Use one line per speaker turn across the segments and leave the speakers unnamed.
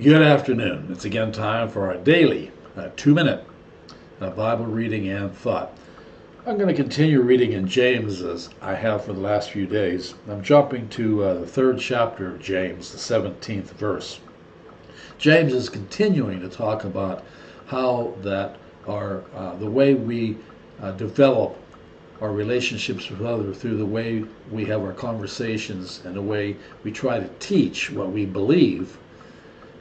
Good afternoon. It's again time for our daily 2 minute Bible reading and thought. I'm going to continue reading in James as I have for the last few days. I'm jumping to the third chapter of James, the 17th verse. James is continuing to talk about how that the way we develop our relationships with others through the way we have our conversations and the way we try to teach what we believe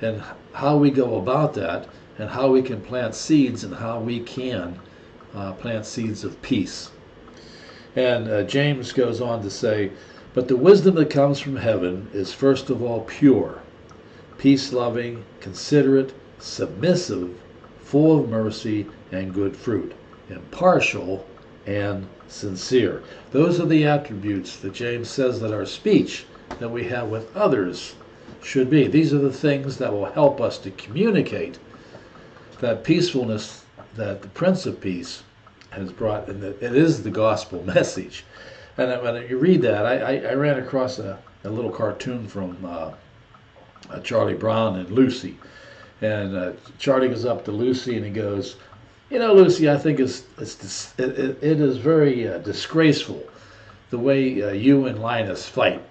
and how we go about that and how we can plant seeds and how we can plant seeds of peace. And James goes on to say, but the wisdom that comes from heaven is first of all pure, peace-loving, considerate, submissive, full of mercy and good fruit, impartial and sincere. Those are the attributes that James says that our speech that we have with others should be. These are the things that will help us to communicate that peacefulness that the Prince of Peace has brought, and that it is the gospel message. And when you read that, I ran across a little cartoon from Charlie Brown and Lucy. And Charlie goes up to Lucy and he goes, you know, Lucy, I think it is very disgraceful the way you and Linus fight.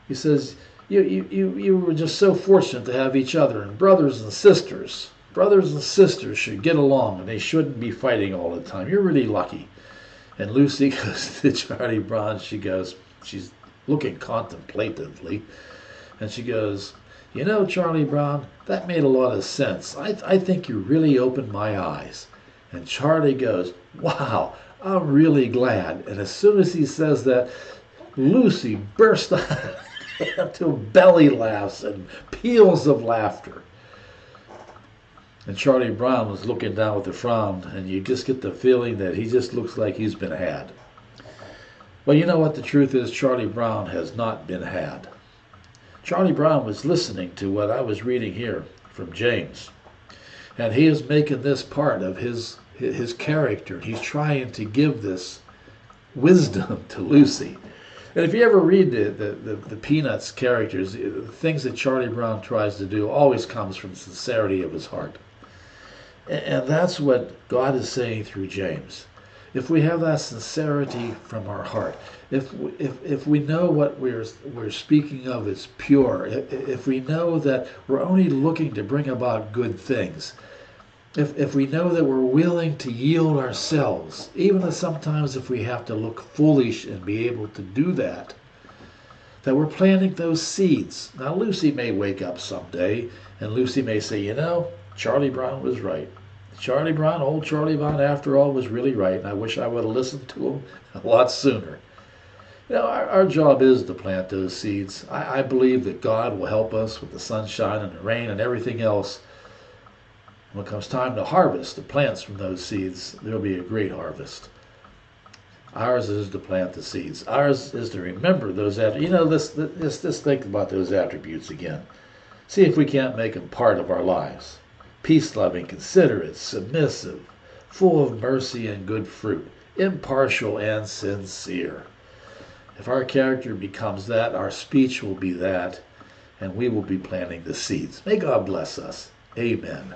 He says, you were just so fortunate to have each other, and brothers and sisters. Brothers and sisters should get along, and they shouldn't be fighting all the time. You're really lucky. And Lucy goes to Charlie Brown. She's looking contemplatively, and she goes, you know, Charlie Brown, that made a lot of sense. I think you really opened my eyes. And Charlie goes, wow, I'm really glad. And as soon as he says that, Lucy burst out into belly laughs and peals of laughter. And Charlie Brown was looking down with a frown, and you just get the feeling that he just looks like he's been had. Well, you know what the truth is? Charlie Brown has not been had. Charlie Brown was listening to what I was reading here from James, and he is making this part of his character. He's trying to give this wisdom to Lucy. And if you ever read the Peanuts characters, the things that Charlie Brown tries to do always comes from sincerity of his heart. And that's what God is saying through James. If we have that sincerity from our heart, if we know what we're speaking of is pure, if we know that we're only looking to bring about good things, if we know that we're willing to yield ourselves, even sometimes if we have to look foolish and be able to do that, that we're planting those seeds. Now, Lucy may wake up someday, and Lucy may say, you know, Charlie Brown was right. Old Charlie Brown, after all, was really right, and I wish I would have listened to him a lot sooner. You know, our job is to plant those seeds. I believe that God will help us with the sunshine and the rain and everything else. When it comes time to harvest the plants from those seeds, there'll be a great harvest. Ours is to plant the seeds. Ours is to remember those attributes. You know, let's think about those attributes again. See if we can't make them part of our lives. Peace-loving, considerate, submissive, full of mercy and good fruit, impartial and sincere. If our character becomes that, our speech will be that, and we will be planting the seeds. May God bless us. Amen.